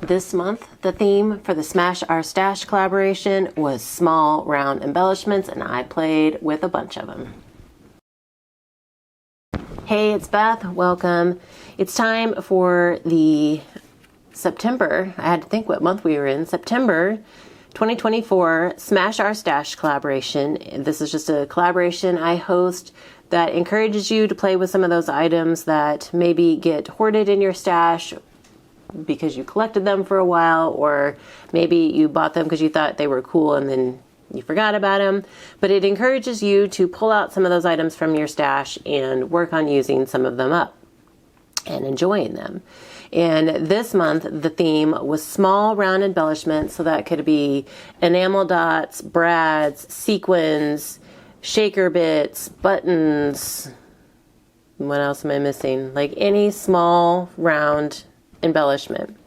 This month, the theme for the Smash Our Stash collaboration was small round embellishments, and I played with a bunch of them. Hey, it's Beth. Welcome. It's time for the September, I had to think what month we were in, September 2024 Smash Our Stash collaboration. This is just a collaboration I host that encourages you to play with some of those items that maybe get hoarded in your stash because you collected them for a while, or maybe you bought them because you thought they were cool and then you forgot about them. But it encourages you to pull out some of those items from your stash and work on using some of them up and enjoying them. And this month, the theme was small round embellishments. So that could be enamel dots, brads, sequins, shaker bits, buttons. What else am I missing? Like any small round embellishment.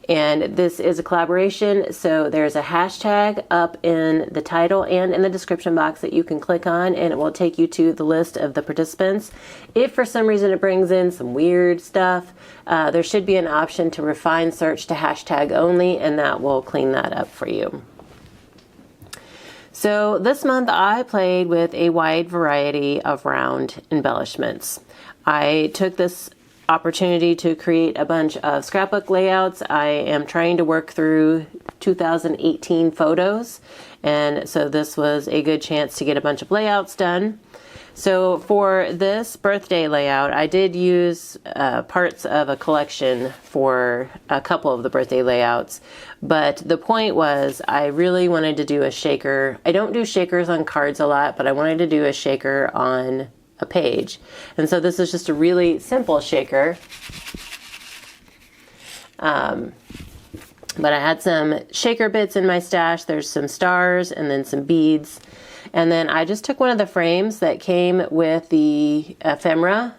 And this is a collaboration, so there's a hashtag up in the title and in the description box that you can click on, and it will take you to the list of the participants. If for some reason it brings in some weird stuff, there should be an option to refine search to hashtag only, and that will clean that up for you. So this month I played with a wide variety of round embellishments. I took this opportunity to create a bunch of scrapbook layouts. I am trying to work through 2018 photos, and so this was a good chance to get a bunch of layouts done. So for this birthday layout, I did use parts of a collection for a couple of the birthday layouts, but the point was I really wanted to do a shaker. I don't do shakers on cards a lot, but I wanted to do a shaker on a page. And so this is just a really simple shaker. But I had some shaker bits in my stash. There's some stars and then some beads. And then I just took one of the frames that came with the ephemera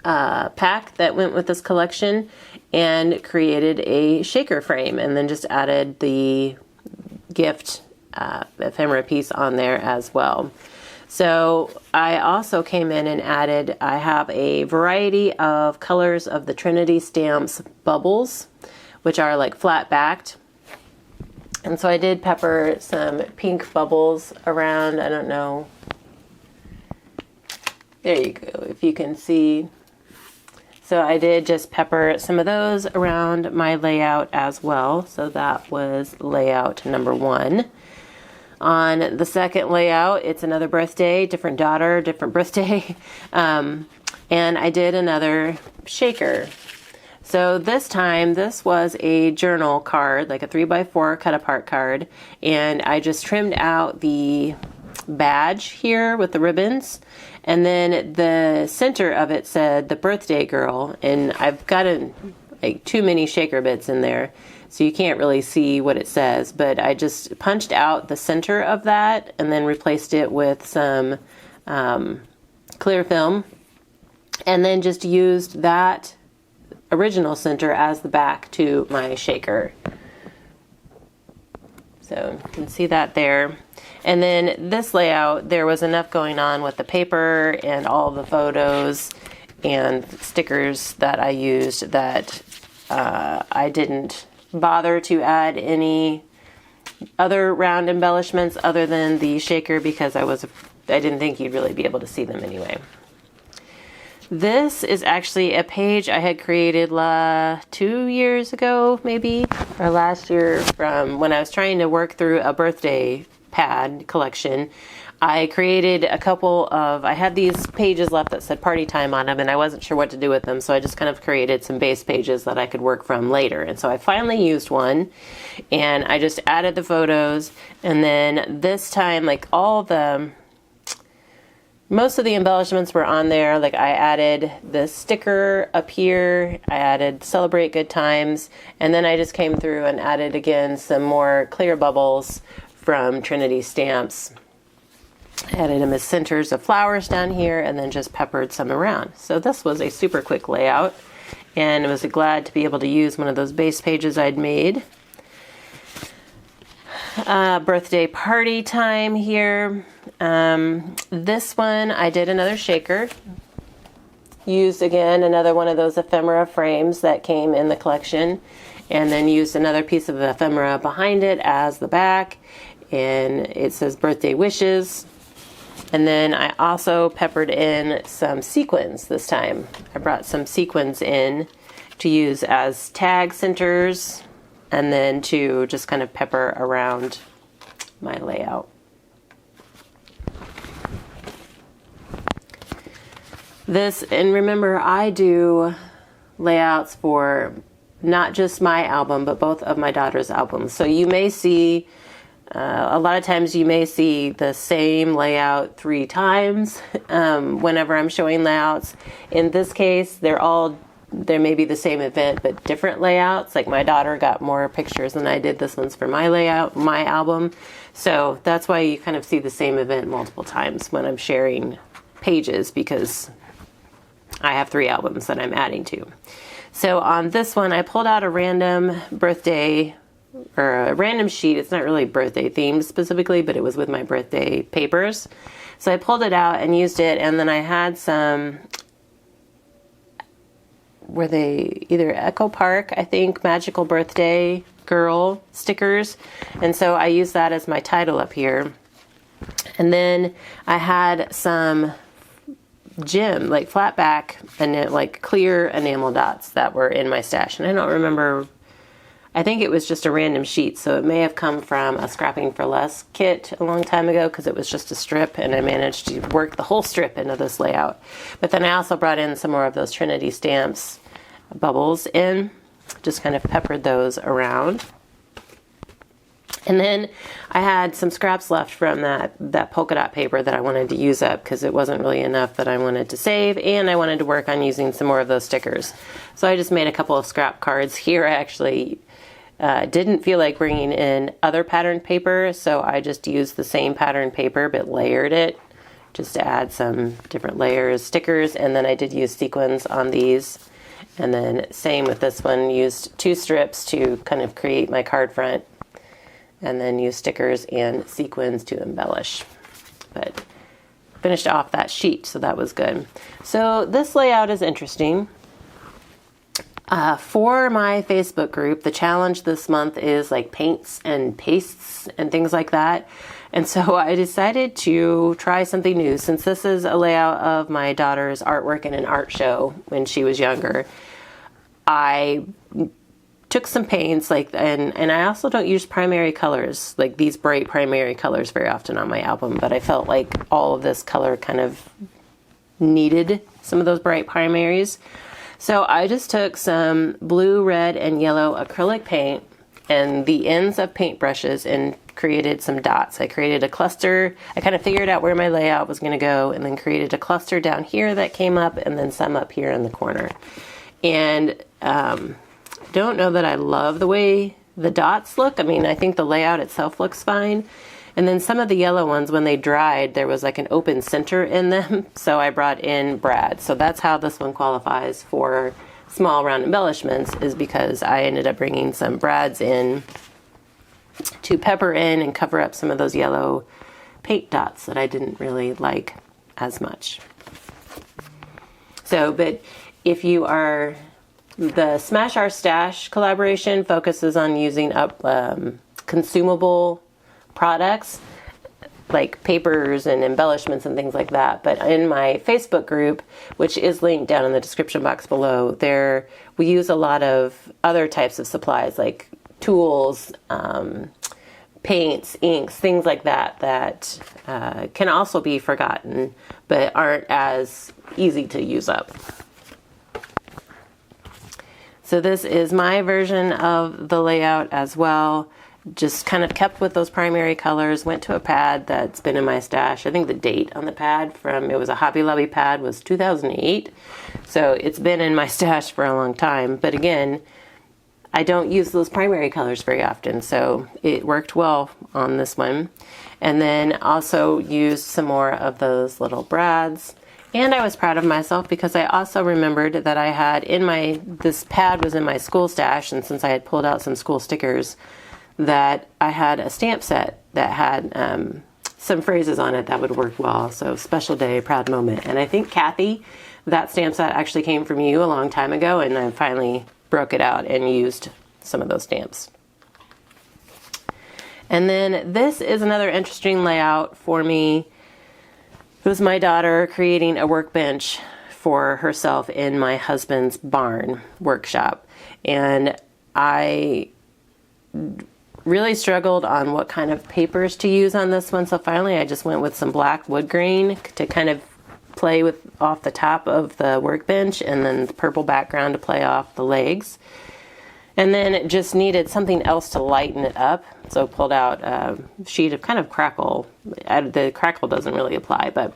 pack that went with this collection and created a shaker frame, and then just added the gift ephemera piece on there as well. So I also came in and added, I have a variety of colors of the Trinity Stamps bubbles, which are like flat backed. And so I did pepper some pink bubbles around. I don't know. There you go, if you can see. So I did just pepper some of those around my layout as well. So that was layout number 1. On the second layout, it's another birthday, different daughter, different birthday. And I did another shaker. So this time, this was a journal card, like a 3x4 cut apart card. And I just trimmed out the badge here with the ribbons. And then the center of it said the birthday girl. And I've got like too many shaker bits in there, so you can't really see what it says, but I just punched out the center of that and then replaced it with some clear film, and then just used that original center as the back to my shaker. So you can see that there. And then this layout, there was enough going on with the paper and all the photos and stickers that I used that I didn't bother to add any other round embellishments other than the shaker, because I didn't think you'd really be able to see them anyway. This is actually a page I had created 2 years ago, maybe, or last year, from when I was trying to work through a birthday pad collection. I created a couple of, I had these pages left that said party time on them, and I wasn't sure what to do with them, so I just kind of created some base pages that I could work from later. And so I finally used one, and I just added the photos, and then this time, like most of the embellishments were on there. Like I added the sticker up here, I added Celebrate Good Times, and then I just came through and added again some more clear bubbles from Trinity Stamps. Added them as centers of flowers down here, and then just peppered some around. So this was a super quick layout, and I was glad to be able to use one of those base pages I'd made. Birthday party time here. This one I did another shaker. Used again another one of those ephemera frames that came in the collection. and then used another piece of ephemera behind it as the back, and it says birthday wishes. And then I also peppered in some sequins this time. I brought some sequins in to use as tag centers, and then to just kind of pepper around my layout. This, and remember, I do layouts for not just my album, but both of my daughter's albums. So you may see, a lot of times you may see the same layout 3 times whenever I'm showing layouts. In this case, there may be the same event, but different layouts. Like my daughter got more pictures than I did. This one's for my layout, my album. So that's why you kind of see the same event multiple times when I'm sharing pages, because I have 3 albums that I'm adding to. So on this one, I pulled out a random birthday, or a random sheet. It's not really birthday themed specifically, but it was with my birthday papers. So I pulled it out and used it, and then I had some, were they either Echo Park, I think, Magical Birthday Girl stickers. And so I used that as my title up here. And then I had some gem, like flat back and like clear enamel dots that were in my stash. And I don't remember, I think it was just a random sheet, so it may have come from a Scrapping for Less kit a long time ago, because it was just a strip, and I managed to work the whole strip into this layout. But then I also brought in some more of those Trinity Stamps bubbles in, just kind of peppered those around. And then I had some scraps left from that polka dot paper that I wanted to use up, because it wasn't really enough that I wanted to save, and I wanted to work on using some more of those stickers. So I just made a couple of scrap cards. Here I actually didn't feel like bringing in other patterned paper, so I just used the same patterned paper but layered it just to add some different layers, stickers, and then I did use sequins on these. And then same with this one, used 2 strips to kind of create my card front, and then use stickers and sequins to embellish. But finished off that sheet, so that was good. So this layout is interesting. For my Facebook group, the challenge this month is like paints and pastes and things like that. And so I decided to try something new, since this is a layout of my daughter's artwork in an art show when she was younger. I took some paints, and I also don't use primary colors, like these bright primary colors, very often on my album, but I felt like all of this color kind of needed some of those bright primaries. So I just took some blue, red, and yellow acrylic paint and the ends of paintbrushes and created some dots. I created a cluster. I kind of figured out where my layout was going to go, and then created a cluster down here that came up, and then some up here in the corner. And don't know that I love the way the dots look. I mean, I think the layout itself looks fine. And then some of the yellow ones, when they dried, there was like an open center in them. So I brought in brad. So that's how this one qualifies for small round embellishments, is because I ended up bringing some brads in to pepper in and cover up some of those yellow paint dots that I didn't really like as much. So, but if you are, the Smash Our Stash collaboration focuses on using up consumable products like papers and embellishments and things like that. But in my Facebook group, which is linked down in the description box below, there we use a lot of other types of supplies like tools, paints, inks, things like that, that can also be forgotten but aren't as easy to use up. So this is my version of the layout as well. Just kind of kept with those primary colors, went to a pad that's been in my stash. I think the date on the pad it was a Hobby Lobby pad, was 2008. So it's been in my stash for a long time. But again, I don't use those primary colors very often, so it worked well on this one. And then also used some more of those little brads. And I was proud of myself because I also remembered that I had this pad was in my school stash, and since I had pulled out some school stickers, that I had a stamp set that had some phrases on it that would work well. So special day, proud moment. And I think, Kathy, that stamp set actually came from you a long time ago, and I finally broke it out and used some of those stamps. And then this is another interesting layout for me. It was my daughter creating a workbench for herself in my husband's barn workshop. And I really struggled on what kind of papers to use on this one. So finally I just went with some black wood grain to kind of play with off the top of the workbench, and then the purple background to play off the legs. And then it just needed something else to lighten it up. So pulled out a sheet of kind of crackle. The crackle doesn't really apply, but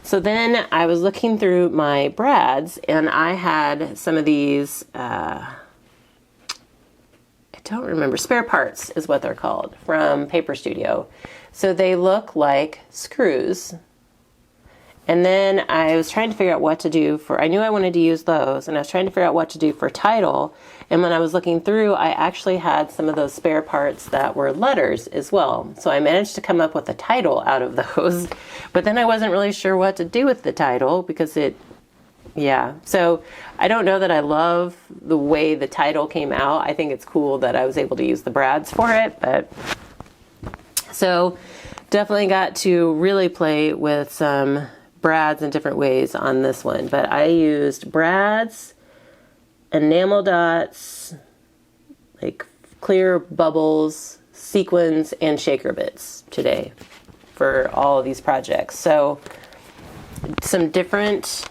so then I was looking through my brads, and I had some of these, I don't remember, spare parts is what they're called, from Paper Studio. So they look like screws. And then I was trying to figure out what to do for, I knew I wanted to use those, and I was trying to figure out what to do for title. And when I was looking through, I actually had some of those spare parts that were letters as well. So I managed to come up with a title out of those, but then I wasn't really sure what to do with the title because so I don't know that I love the way the title came out. I think it's cool that I was able to use the brads for it, but so definitely got to really play with some brads in different ways on this one. But I used brads, enamel dots, like clear bubbles, sequins, and shaker bits today for all of these projects. So some things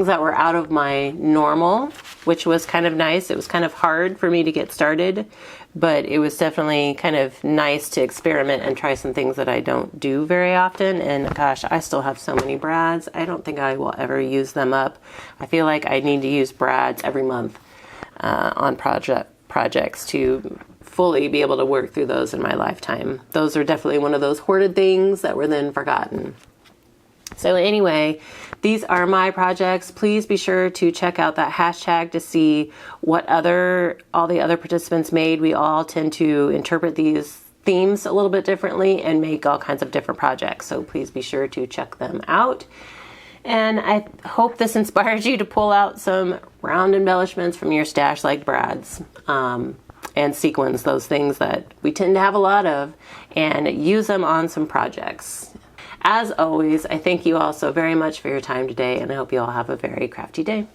that were out of my normal, which was kind of nice. It was kind of hard for me to get started, but it was definitely kind of nice to experiment and try some things that I don't do very often. And gosh, I still have so many brads. I don't think I will ever use them up. I feel like I need to use brads every month on projects to fully be able to work through those in my lifetime. Those are definitely one of those hoarded things that were then forgotten. So anyway, these are my projects. Please be sure to check out that hashtag to see what all the other participants made. We all tend to interpret these themes a little bit differently and make all kinds of different projects. So please be sure to check them out. And I hope this inspires you to pull out some round embellishments from your stash, like brads and sequins, those things that we tend to have a lot of, and use them on some projects. As always, I thank you all so very much for your time today, and I hope you all have a very crafty day.